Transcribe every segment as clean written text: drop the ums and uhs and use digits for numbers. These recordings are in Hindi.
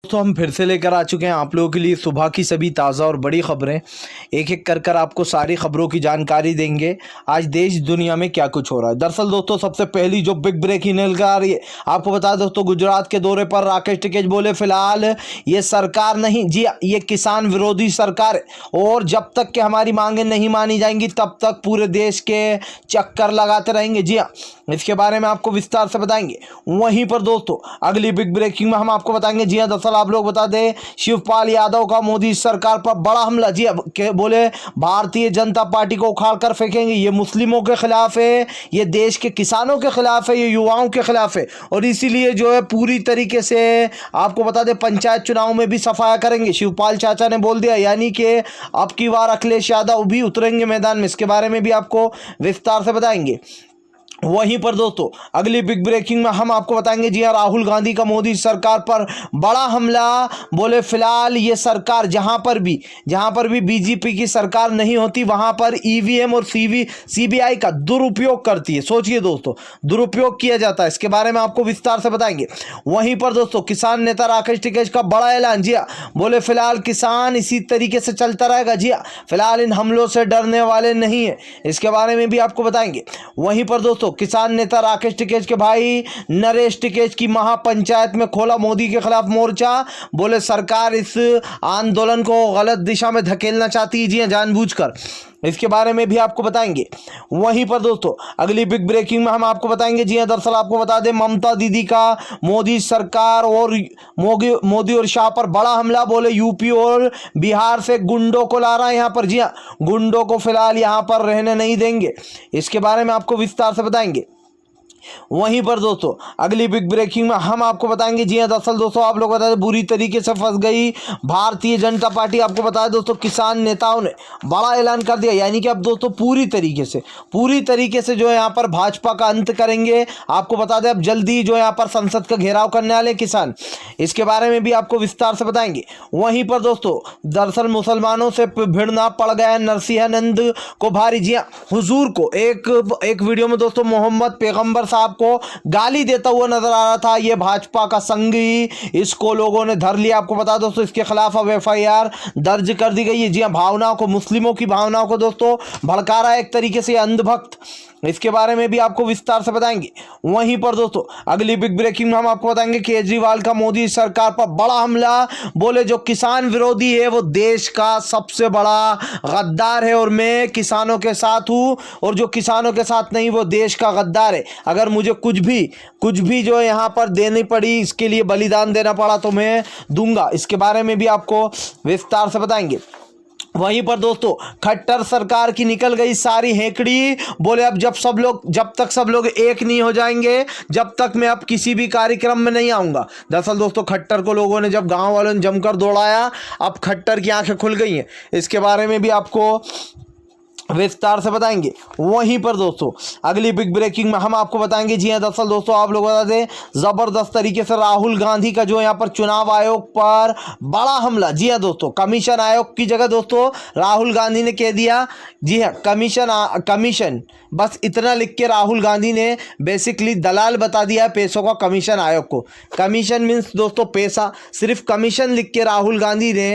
दोस्तों हम फिर से लेकर आ चुके हैं आप लोगों के लिए सुबह की सभी ताज़ा और बड़ी खबरें। एक एक कर आपको सारी खबरों की जानकारी देंगे आज देश दुनिया में क्या कुछ हो रहा है। दरअसल दोस्तों सबसे पहली जो बिग ब्रेकिंग न्यूज़ आ रही है, आपको बता दें दोस्तों, गुजरात के दौरे पर राकेश टिकैत बोले फिलहाल ये सरकार नहीं, जी ये किसान विरोधी सरकार है और जब तक कि हमारी मांगें नहीं मानी जाएंगी तब तक पूरे देश के चक्कर लगाते रहेंगे। जी हाँ, इसके बारे में आपको विस्तार से बताएंगे। वहीं पर दोस्तों अगली बिग ब्रेकिंग में हम आपको बताएंगे, जी हाँ दरअसल आप लोग बता दें, शिवपाल यादव का मोदी सरकार पर बड़ा हमला। जी अब बोले भारतीय जनता पार्टी को उखाड़ कर फेंकेंगे, ये मुस्लिमों के खिलाफ है, ये देश के किसानों के खिलाफ है, ये युवाओं के खिलाफ है और इसीलिए जो है पूरी तरीके से आपको बता दें पंचायत चुनाव में भी सफाया करेंगे। शिवपाल चाचा ने बोल दिया, यानी कि अब की बार अखिलेश यादव भी उतरेंगे मैदान में। इसके बारे में भी आपको विस्तार से बताएंगे। वहीं पर दोस्तों अगली बिग ब्रेकिंग में हम आपको बताएंगे, जी हाँ राहुल गांधी का मोदी सरकार पर बड़ा हमला। बोले फिलहाल ये सरकार जहां पर भी बीजेपी की सरकार नहीं होती वहां पर ईवीएम और सीबीआई का दुरुपयोग करती है। सोचिए दोस्तों, दुरुपयोग किया जाता है। इसके बारे में आपको विस्तार से बताएंगे। वहीं पर दोस्तों किसान नेता राकेश टिकैत का बड़ा ऐलान। जी हाँ, बोले फिलहाल किसान इसी तरीके से चलता रहेगा। जी हाँ, फिलहाल इन हमलों से डरने वाले नहीं है। इसके बारे में भी आपको बताएंगे। वहीं पर दोस्तों किसान नेता राकेश टिकैत के भाई नरेश टिकैत की महापंचायत में खोला मोदी के खिलाफ मोर्चा। बोले सरकार इस आंदोलन को गलत दिशा में धकेलना चाहती है, जी हां जानबूझकर। इसके बारे में भी आपको बताएंगे। वहीं पर दोस्तों अगली बिग ब्रेकिंग में हम आपको बताएंगे, जी हां दरअसल आपको बता दें, ममता दीदी का मोदी सरकार और मोदी और शाह पर बड़ा हमला। बोले यूपी और बिहार से गुंडों को ला रहा है यहाँ पर। जी हां, गुंडों को फिलहाल यहाँ पर रहने नहीं देंगे। इसके बारे में आपको विस्तार से बताएंगे। वहीं पर दोस्तों अगली बिग ब्रेकिंग में हम आपको बताएंगे, जी हां दरअसल दोस्तों आप लोग बता दें बुरी तरीके से फंस गई भारतीय जनता पार्टी। आपको बताया दोस्तों किसान नेताओं ने बड़ा ऐलान कर दिया, यानी कि अब दोस्तों पूरी तरीके से जो है यहाँ पर भाजपा का अंत करेंगे। आपको बता दें अब जल्दी जो है यहाँ पर संसद का घेराव करने वाले किसान। इसके बारे में भी आपको विस्तार से बताएंगे। वहीं पर दोस्तों दरअसल मुसलमानों से भिड़ना पड़ गया नरसिंहानंद को भारी। जी हाँ, हुजूर को एक वीडियो में दोस्तों मोहम्मद पैगंबर साहब को गाली देता हुआ नजर आ रहा था। यह भाजपा का संगी, इसको लोगों ने धर लिया। आपको बता दोस्तों इसके खिलाफ अब एफआईआर दर्ज कर दी गई है। जी हां, भावनाओं को, मुस्लिमों की भावनाओं को दोस्तों भड़का रहा है एक तरीके से अंधभक्त। इसके बारे में भी आपको विस्तार से बताएंगे। वहीं पर दोस्तों अगली बिग ब्रेकिंग में हम आपको बताएंगे, केजरीवाल का मोदी सरकार पर बड़ा हमला। बोले जो किसान विरोधी है वो देश का सबसे बड़ा गद्दार है और मैं किसानों के साथ हूं और जो किसानों के साथ नहीं वो देश का गद्दार है। अगर मुझे कुछ भी जो है यहाँ पर देनी पड़ी, इसके लिए बलिदान देना पड़ा तो मैं दूंगा। इसके बारे में भी आपको विस्तार से बताएंगे। वहीं पर दोस्तों खट्टर सरकार की निकल गई सारी हेकड़ी। बोले अब जब तक सब लोग एक नहीं हो जाएंगे जब तक मैं अब किसी भी कार्यक्रम में नहीं आऊंगा। दरअसल दोस्तों खट्टर को लोगों ने, जब गांव वालों ने जमकर दौड़ाया, अब खट्टर की आंखें खुल गई हैं। इसके बारे में भी आपको विस्तार से बताएंगे। वहीं पर दोस्तों अगली बिग ब्रेकिंग में हम आपको बताएंगे, जी हां दरअसल दोस्तों आप लोग बता दें, जबरदस्त तरीके से राहुल गांधी का जो यहाँ पर चुनाव आयोग पर बड़ा हमला। जी हां दोस्तों, कमीशन आयोग की जगह दोस्तों राहुल गांधी ने कह दिया, जी हां कमीशन, बस इतना लिख के राहुल गांधी ने बेसिकली दलाल बता दिया है पैसों का कमीशन आयोग को। कमीशन मीन्स दोस्तों पैसा, सिर्फ कमीशन लिख के राहुल गांधी ने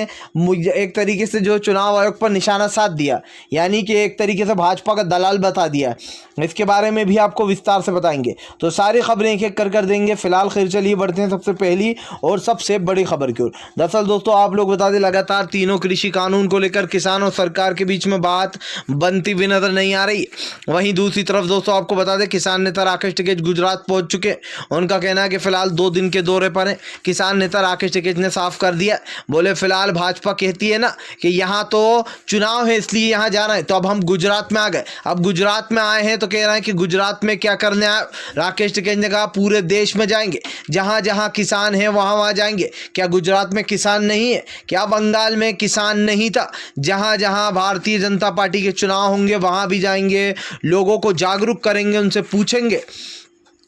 एक तरीके से जो चुनाव आयोग पर निशाना साध दिया, यानी कि एक तरीके से भाजपा का दलाल बता दिया। इसके बारे में भी आपको विस्तार से बताएंगे। तो सारी खबरें एक एक कर देंगे। फिलहाल खैर चलिए बढ़ते हैं सबसे पहली और सबसे बड़ी खबर की ओर। दरअसल दोस्तों आप लोग बता दें, लगातार तीनों कृषि कानून को लेकर किसान और सरकार के बीच में बात बनती हुई नजर नहीं आ रही। वहीं दूसरी तरफ दोस्तों आपको बता दें, किसान नेता राकेश टिकैत गुजरात पहुंच चुके। उनका कहना है कि फिलहाल 2 दिन के दौरे पर है। किसान नेता राकेश टिकैत ने साफ कर दिया, बोले फिलहाल भाजपा कहती है ना कि यहाँ तो चुनाव है इसलिए यहाँ जाना है, तो अब हम गुजरात में आ गए। अब गुजरात में आए हैं तो कह रहे हैं कि गुजरात में क्या करने आए। राकेश टिकैत ने कहा पूरे देश में जाएंगे, जहां जहां किसान हैं वहां जाएंगे। क्या गुजरात में किसान नहीं है? क्या बंगाल में किसान नहीं था? जहां जहां भारतीय जनता पार्टी के चुनाव होंगे वहां भी जाएंगे, लोगों को जागरूक करेंगे, उनसे पूछेंगे।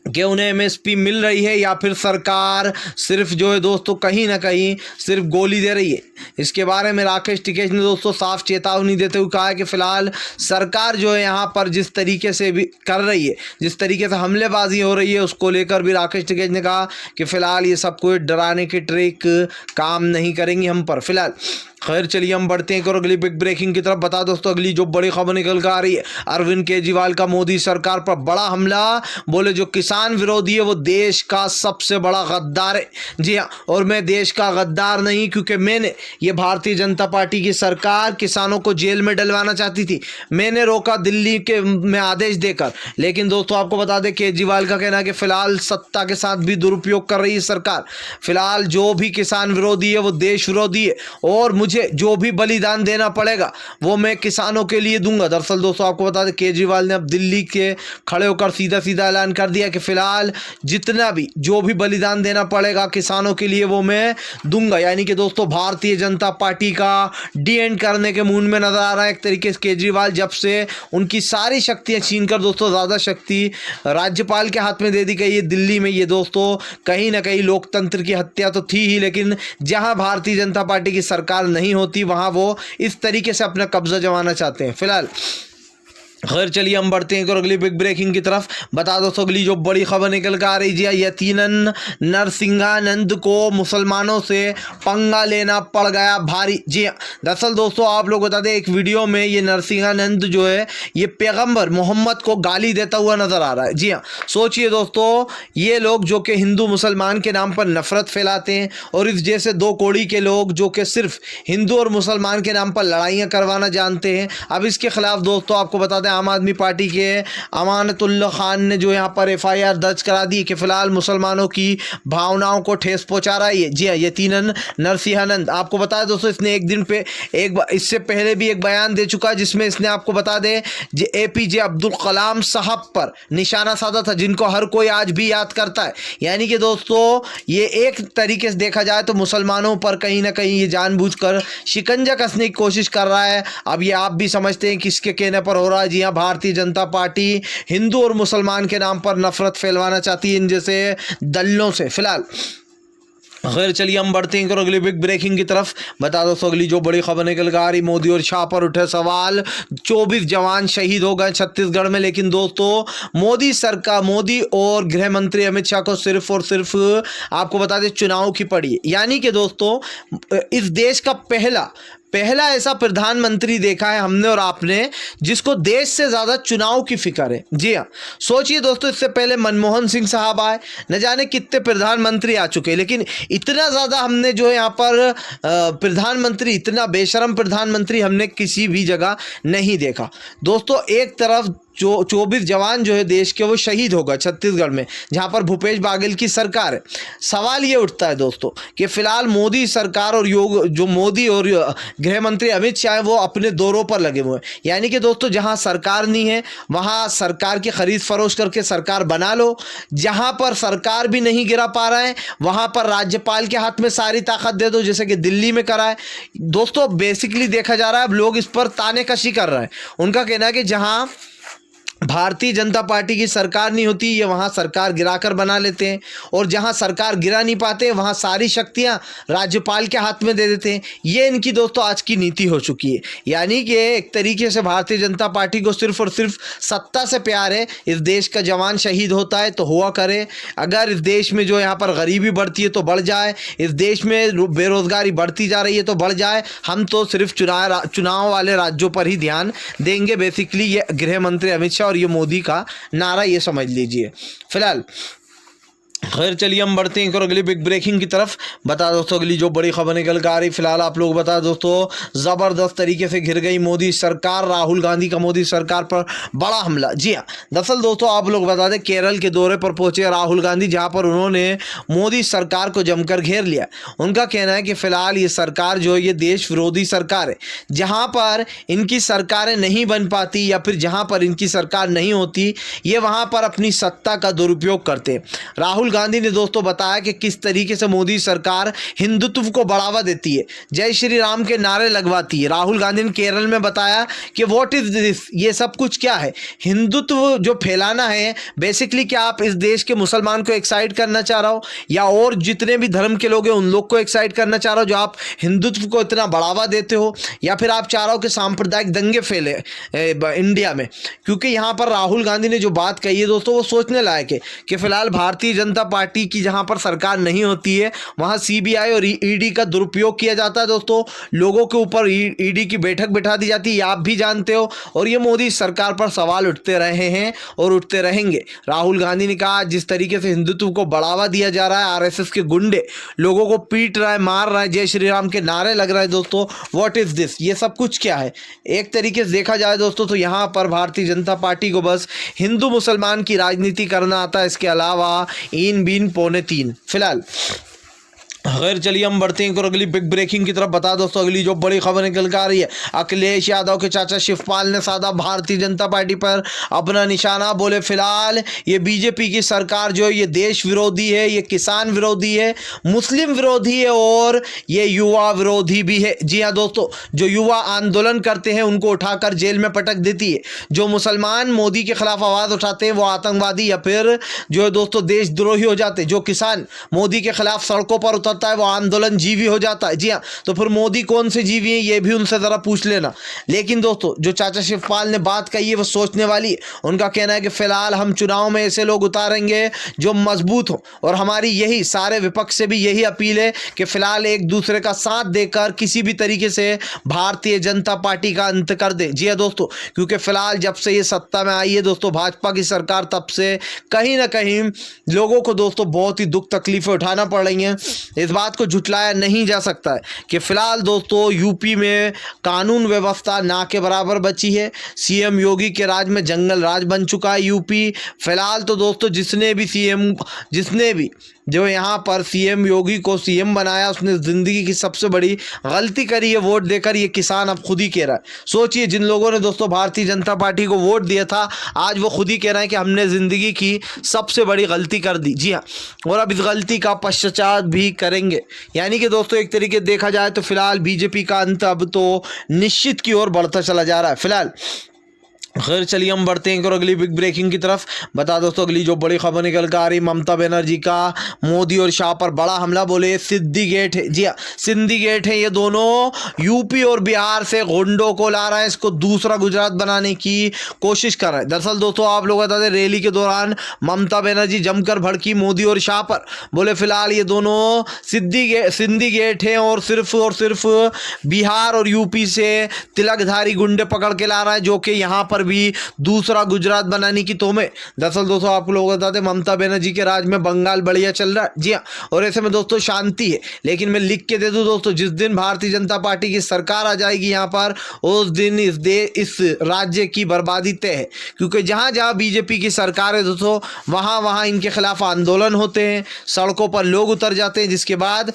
कि उन्हें एमएसपी मिल रही है या फिर सरकार सिर्फ जो है दोस्तों कहीं ना कहीं सिर्फ गोली दे रही है। इसके बारे में राकेश टिकैत ने दोस्तों साफ चेतावनी देते हुए कहा है कि फिलहाल सरकार जो है यहाँ पर जिस तरीके से भी कर रही है, जिस तरीके से हमलेबाजी हो रही है, उसको लेकर भी राकेश टिकैत ने कहा कि फिलहाल ये सब कोई डराने की ट्रिक काम नहीं करेंगी हम पर फिलहाल। खैर चलिए हम बढ़ते हैं और अगली बिग ब्रेकिंग की तरफ। बता दोस्तों अगली जो बड़ी खबर निकल कर आ रही है, अरविंद केजरीवाल का मोदी सरकार पर बड़ा हमला। बोले जो किसान विरोधी है वो देश का सबसे बड़ा गद्दार है। जी हाँ, और मैं देश का गद्दार नहीं, क्योंकि मैंने ये भारतीय जनता पार्टी की सरकार किसानों को जेल में डलवाना चाहती थी, मैंने रोका दिल्ली के में आदेश देकर। लेकिन दोस्तों आपको बता दें केजरीवाल का कहना है कि फिलहाल सत्ता के साथ भी दुरुपयोग कर रही है सरकार। फिलहाल जो भी किसान विरोधी है वो देश विरोधी है, और मुझे जो भी बलिदान देना पड़ेगा वो मैं किसानों के लिए दूंगा। दरअसल दोस्तों आपको बता दें केजरीवाल ने अब दिल्ली के खड़े होकर सीधा सीधा ऐलान कर दिया कि फिलहाल जितना भी जो भी बलिदान देना पड़ेगा किसानों के लिए वो मैं दूंगा। यानी कि दोस्तों भारतीय जनता पार्टी का डी एंड करने के मूड में नजर आ रहा है एक तरीके से केजरीवाल, जब से उनकी सारी शक्तियां छीनकर दोस्तों ज़्यादा शक्ति राज्यपाल के हाथ में दे दी गई है दिल्ली में। ये दोस्तों कहीं ना कहीं लोकतंत्र की हत्या तो थी ही, लेकिन जहां भारतीय जनता पार्टी की सरकार नहीं होती वहां वो इस तरीके से अपना कब्जा जमाना चाहते हैं फिलहाल। खैर चलिए हम बढ़ते हैं और अगली बिग ब्रेकिंग की तरफ। बता दो अगली जो बड़ी खबर निकल कर आ रही है, यकीनन नरसिंहानंद को मुसलमानों से पंगा लेना पड़ गया भारी। जी हाँ, दरअसल दोस्तों आप लोग बता दें एक वीडियो में ये नरसिंहानंद जो है ये पैगंबर मोहम्मद को गाली देता हुआ नजर आ रहा है। जी हाँ, सोचिए दोस्तों ये लोग जो कि हिंदू मुसलमान के नाम पर नफरत फैलाते हैं, और इस जैसे दो कोड़ी के लोग जो कि सिर्फ हिंदू और मुसलमान के नाम पर लड़ाइयाँ करवाना जानते हैं। अब इसके खिलाफ दोस्तों आपको बता दें आम आदमी पार्टी के अमानतुल्लाह खान ने जो यहाँ पर एफआईआर दर्ज करा दी कि फिलहाल मुसलमानों की भावनाओं को ठेस पहुंचा रहा है। जी हाँ, यकीनन नरसिंहानंद आपको बताया दोस्तों इसने एक दिन पे इससे पहले भी एक बयान दे चुका है जिसमें इसने आपको बता दें एपीजे अब्दुल कलाम साहब पर निशाना साधा था, जिनको हर कोई आज भी याद करता है। यानी कि दोस्तों ये एक तरीके से देखा जाए तो मुसलमानों पर कहीं ना कहीं ये जानबूझकर शिकंजा कसने की कोशिश कर रहा है। अब ये आप भी समझते हैं किसके कहने पर हो रहा है। जी हाँ, भारतीय जनता पार्टी हिंदू और मुसलमान के नाम पर नफरत फैलवाना चाहती है इन जैसे दलों से फिलहाल। खैर चलिए हम बढ़ते हैं अगली बिग ब्रेकिंग की तरफ। बता दो अगली जो बड़ी खबर निकल कर आ रही, मोदी और शाह पर उठे सवाल। 24 जवान शहीद हो गए छत्तीसगढ़ में, लेकिन दोस्तों मोदी सरकार, मोदी और गृह मंत्री अमित शाह को सिर्फ और सिर्फ आपको बता दें चुनाव की पड़ी है। यानी कि दोस्तों इस देश का पहला ऐसा प्रधानमंत्री देखा है हमने और आपने जिसको देश से ज़्यादा चुनाव की फिक्र है। जी हाँ, सोचिए दोस्तों इससे पहले मनमोहन सिंह साहब आए, न जाने कितने प्रधानमंत्री आ चुके हैं, लेकिन इतना ज़्यादा हमने जो है यहाँ पर प्रधानमंत्री, इतना बेशरम प्रधानमंत्री हमने किसी भी जगह नहीं देखा। दोस्तों एक तरफ 24 जवान जो है देश के वो शहीद हो गए छत्तीसगढ़ में, जहां पर भूपेश बाघेल की सरकार है। सवाल ये उठता है दोस्तों कि फिलहाल मोदी सरकार और जो मोदी और गृह मंत्री अमित शाह वो अपने दौरों पर लगे हुए हैं। यानी कि दोस्तों जहां सरकार नहीं है वहां सरकार की खरीद फरोख्त करके सरकार बना लो, जहां पर सरकार भी नहीं गिरा पा रहा है वहां पर राज्यपाल के हाथ में सारी ताकत दे दो, जैसे कि दिल्ली में करा है। दोस्तों बेसिकली देखा जा रहा है अब लोग इस पर तानेकशी कर रहे हैं। उनका कहना है कि जहां भारतीय जनता पार्टी की सरकार नहीं होती ये वहाँ सरकार गिराकर बना लेते हैं, और जहाँ सरकार गिरा नहीं पाते वहाँ सारी शक्तियाँ राज्यपाल के हाथ में दे देते हैं। ये इनकी दोस्तों आज की नीति हो चुकी है। यानी कि एक तरीके से भारतीय जनता पार्टी को सिर्फ और सिर्फ सत्ता से प्यार है। इस देश का जवान शहीद होता है तो हुआ करे, अगर इस देश में जो यहाँ पर गरीबी बढ़ती है तो बढ़ जाए, इस देश में बेरोजगारी बढ़ती जा रही है तो बढ़ जाए, हम तो सिर्फ चुनाव वाले राज्यों पर ही ध्यान देंगे। बेसिकली ये गृह मंत्री अमित शाह और ये मोदी का नारा ये समझ लीजिए फिलहाल। खैर चलिए हम बढ़ते हैं और अगली बिग ब्रेकिंग की तरफ। बता दोस्तों अगली जो बड़ी खबर निकल कर आ रही फिलहाल आप लोग बता दोस्तों ज़बरदस्त तरीके से घिर गई मोदी सरकार। राहुल गांधी का मोदी सरकार पर बड़ा हमला। जी हाँ, दरअसल दोस्तों आप लोग बता दें केरल के दौरे पर पहुंचे राहुल गांधी, जहां पर उन्होंने मोदी सरकार को जमकर घेर लिया। उनका कहना है कि फिलहाल ये सरकार जो है ये देश विरोधी सरकार है। जहाँ पर इनकी सरकारें नहीं बन पाती या फिर जहाँ पर इनकी सरकार नहीं होती ये वहाँ पर अपनी सत्ता का दुरुपयोग करते। राहुल गांधी ने दोस्तों बताया कि किस तरीके से मोदी सरकार हिंदुत्व को बढ़ावा देती है, जय श्री राम के नारे लगवाती है। राहुल गांधी ने केरल में बताया कि व्हाट इज दिस, ये सब कुछ क्या है, हिंदुत्व जो फैलाना है बेसिकली, क्या आप इस देश के मुसलमान को एक्साइट करना चाह रहे हो या और जितने भी धर्म के लोग हैं उन लोग को एक्साइट करना चाह रहे हो जो आप हिंदुत्व को इतना बढ़ावा देते हो, या फिर आप चाह रहे हो कि सांप्रदायिक दंगे फैले इंडिया में। क्योंकि यहाँ पर राहुल गांधी ने जो बात कही है दोस्तों वो सोचने लायक है कि फिलहाल भारतीय जनता पार्टी की जहाँ पर सरकार नहीं होती है वहाँ सीबीआई और ईडी का दुरुपयोग किया जाता है दोस्तों, लोगों के ऊपर ईडी की बैठक बिठा दी जाती है, आप भी जानते हो, और ये मोदी सरकार पर सवाल उठते रहे हैं और उठते रहेंगे। राहुल गांधी ने कहा जिस तरीके से हिंदुत्व को बढ़ावा दिया जा रहा है, आरएसएस के गुंडे लोगों को पीट रहा है, मार रहा है, जय श्री राम के नारे लग रहे हैं दोस्तों, व्हाट इज दिस, ये सब कुछ क्या है। एक तरीके से देखा जाए दोस्तों तो यहाँ पर भारतीय जनता पार्टी को बस हिंदू मुसलमान की राजनीति करना आता है, इसके अलावा इन बीन पौने तीन। फिलहाल खैर चलिए हम बढ़ते हैं और अगली बिग ब्रेकिंग की तरफ। बता दोस्तों अगली जो बड़ी खबर निकल कर आ रही है, अखिलेश यादव के चाचा शिवपाल ने साधा भारतीय जनता पार्टी पर अपना निशाना, बोले फिलहाल ये बीजेपी की सरकार जो है ये देश विरोधी है, ये किसान विरोधी है, मुस्लिम विरोधी है और ये युवा विरोधी भी है। जी हाँ दोस्तों, जो युवा आंदोलन करते हैं उनको उठाकर जेल में पटक देती है, जो मुसलमान मोदी के खिलाफ आवाज़ उठाते हैं वो आतंकवादी या फिर जो है दोस्तों देशद्रोही हो जाते हैं, जो किसान मोदी के खिलाफ सड़कों पर उतर है वो आंदोलन जीवी हो जाता है। जी हाँ, तो फिर मोदी कौन से जीवी हैं ये भी उनसे ज़रा पूछ लेना। लेकिन दोस्तों जो चाचा शिवपाल ने बात कही है वो सोचने वाली है। उनका कहना है कि फिलहाल हम चुनाव में ऐसे लोग उतारेंगे जो मजबूत हो, और हमारी यही सारे विपक्ष से भी यही अपील है कि फिलहाल एक दूसरे का साथ देकर किसी भी तरीके से भारतीय जनता पार्टी का अंत कर दे। जी हाँ दोस्तों, क्योंकि फिलहाल जब से ये सत्ता में आई है दोस्तों भाजपा की सरकार, तब से कहीं ना कहीं लोगों को दोस्तों बहुत ही दुख तकलीफें उठाना पड़ रही हैं। इस बात को झुटलाया नहीं जा सकता है कि फिलहाल दोस्तों यूपी में कानून व्यवस्था ना के बराबर बची है। सीएम योगी के राज में जंगल राज बन चुका है यूपी। फिलहाल तो दोस्तों जिसने भी जो यहाँ पर सीएम योगी को सीएम बनाया उसने ज़िंदगी की सबसे बड़ी गलती करी है वोट देकर, ये किसान अब खुद ही कह रहा है। सोचिए जिन लोगों ने दोस्तों भारतीय जनता पार्टी को वोट दिया था आज वो खुद ही कह रहे हैं कि हमने ज़िंदगी की सबसे बड़ी गलती कर दी। जी हाँ, और अब इस गलती का पश्चाताप भी करेंगे। यानी कि दोस्तों एक तरीके देखा जाए तो फिलहाल बीजेपी का अंत अब तो निश्चित की ओर बढ़ता चला जा रहा है। फिलहाल खैर चलिए हम बढ़ते हैं और अगली बिग ब्रेकिंग की तरफ। बता दोस्तों अगली जो बड़ी खबर निकल कर आ रही, ममता बनर्जी का मोदी और शाह पर बड़ा हमला, बोले सिद्धि गेट है। जी हाँ, सिंधी गेट है, ये दोनों यूपी और बिहार से गुंडों को ला रहा है, इसको दूसरा गुजरात बनाने की कोशिश कर रहा है। दरअसल दोस्तों आप लोग बता दें रैली के दौरान ममता बनर्जी जमकर भड़की मोदी और शाह पर, बोले फिलहाल ये दोनों सिंधी गेट है और सिर्फ बिहार और यूपी से तिलकधारी गुंडे पकड़ के ला रहा है, जो कि यहाँ पर भी दूसरा गुजरात बनाने की तोहमें। दरअसल दोस्तों आप लोग बताते मंमता बनर्जी के राज में बंगाल बढ़िया चल रहा है। जी हाँ, और ऐसे में दोस्तों शांति है। लेकिन मैं लिख के दे दूं दोस्तों, जिस दिन भारतीय जनता पार्टी की सरकार आ जाएगी यहाँ पर, उस दिन इस राज्य की बर्बादी तय है। क्योंकि जहाँ जहाँ बीजेपी की सरकार है दोस्तों वहाँ वहाँ इनके खिलाफ आंदोलन होते हैं, सड़कों पर लोग उतर जाते हैं, जिसके बाद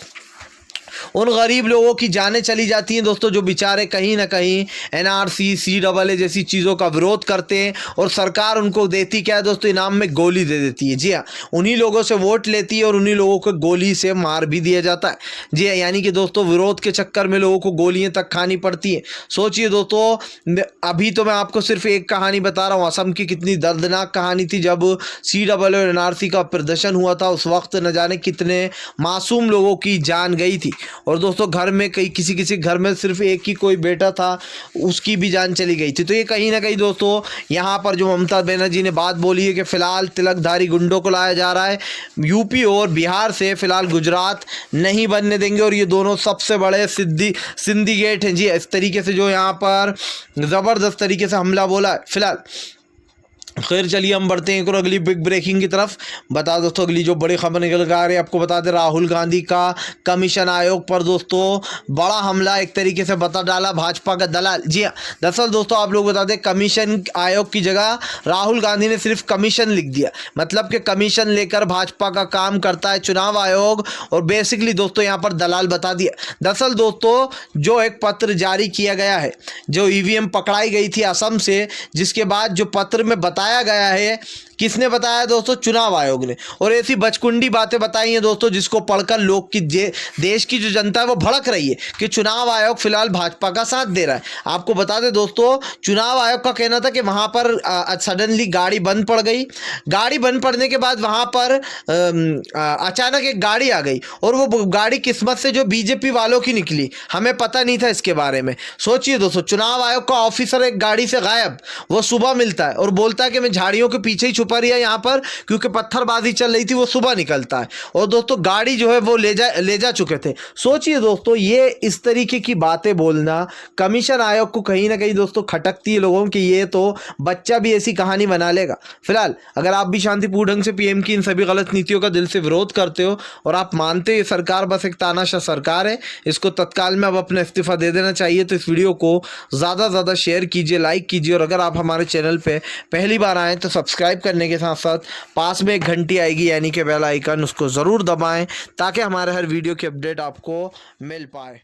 उन गरीब लोगों की जानें चली जाती हैं दोस्तों, जो बेचारे कहीं ना कहीं एनआरसी CAA जैसी चीज़ों का विरोध करते हैं, और सरकार उनको देती क्या है दोस्तों, इनाम में गोली दे देती है। जी हाँ, उन्हीं लोगों से वोट लेती है और उन्हीं लोगों को गोली से मार भी दिया जाता है। जी हाँ, यानी कि दोस्तों विरोध के चक्कर में लोगों को गोलियां तक खानी पड़ती हैं। सोचिए दोस्तों, अभी तो मैं आपको सिर्फ एक कहानी बता रहा हूँ, असम की कितनी दर्दनाक कहानी थी। जब CAA और NRC का प्रदर्शन हुआ था उस वक्त न जाने कितने मासूम लोगों की जान गई थी। और दोस्तों घर में किसी घर में सिर्फ एक ही कोई बेटा था, उसकी भी जान चली गई थी। तो ये कहीं ना कहीं दोस्तों यहाँ पर जो ममता बनर्जी ने बात बोली है कि फ़िलहाल तिलकधारी गुंडों को लाया जा रहा है यूपी और बिहार से, फ़िलहाल गुजरात नहीं बनने देंगे, और ये दोनों सबसे बड़े सिंधी गेट हैं। जी इस तरीके से जो यहाँ पर ज़बरदस्त तरीके से हमला बोला है। फिलहाल खैर चलिए हम बढ़ते हैं और अगली बिग ब्रेकिंग की तरफ। बता दोस्तों अगली जो बड़ी खबर निकल कर आ रही है, आपको बता दें राहुल गांधी का कमीशन आयोग पर दोस्तों बड़ा हमला, एक तरीके से बता डाला भाजपा का दलाल। जी हाँ, दरअसल दोस्तों आप लोग बता दें कमीशन आयोग की जगह राहुल गांधी ने सिर्फ कमीशन लिख दिया, मतलब कि कमीशन लेकर भाजपा का काम करता है चुनाव आयोग, और बेसिकली दोस्तों यहाँ पर दलाल बता दिया। दरअसल दोस्तों जो एक पत्र जारी किया गया है, जो EVM पकड़ाई गई थी असम से, जिसके बाद जो पत्र में बताया गया है किसने बताया दोस्तों? चुनाव आयोग ने। और ऐसी बचकुंडी बातें बताई हैं दोस्तों जिसको पढ़कर लोग की देश की जो जनता है वो भड़क रही है कि चुनाव आयोग फिलहाल भाजपा का साथ दे रहा है। आपको बता दें दोस्तों, चुनाव आयोग का कहना था कि वहां पर सडनली गाड़ी बंद पड़ गई। गाड़ी बंद पड़ने के बाद वहां पर अचानक एक गाड़ी आ गई और वो गाड़ी किस्मत से जो बीजेपी वालों की निकली, हमें पता नहीं था इसके बारे में। सोचिए दोस्तों, चुनाव आयोग का ऑफिसर एक गाड़ी से गायब, वो सुबह मिलता है और बोलता है कि मैं झाड़ियों के पीछे ही छुपा रहा यहाँ पर क्योंकि पत्थरबाजी चल रही थी, वो सुबह निकलता है और दोस्तों गाड़ी जो है वो ले जा चुके थे। सोचिए दोस्तों, ये इस तरीके की बातें बोलना कमीशन आयोग को कहीं ना कहीं दोस्तों खटकती है लोगों की, ये तो बच्चा भी ऐसी कहानी बना लेगा। फिलहाल अगर आप भी शांतिपूर्ण ढंग से पीएम की इन सभी गलत नीतियों का दिल से विरोध करते हो और आप मानते हो सरकार बस एक तानाशाह सरकार है, इसको तत्काल में अब अपना इस्तीफा दे देना चाहिए, तो इस वीडियो को ज़्यादा से ज़्यादा शेयर कीजिए, लाइक कीजिए और अगर आप हमारे चैनल पे पहली बार आएँ तो सब्सक्राइब करने के साथ साथ पास में एक घंटी आएगी यानी कि बेल आइकन, उसको ज़रूर दबाएं ताकि हमारे हर वीडियो की अपडेट आपको मिल पाए।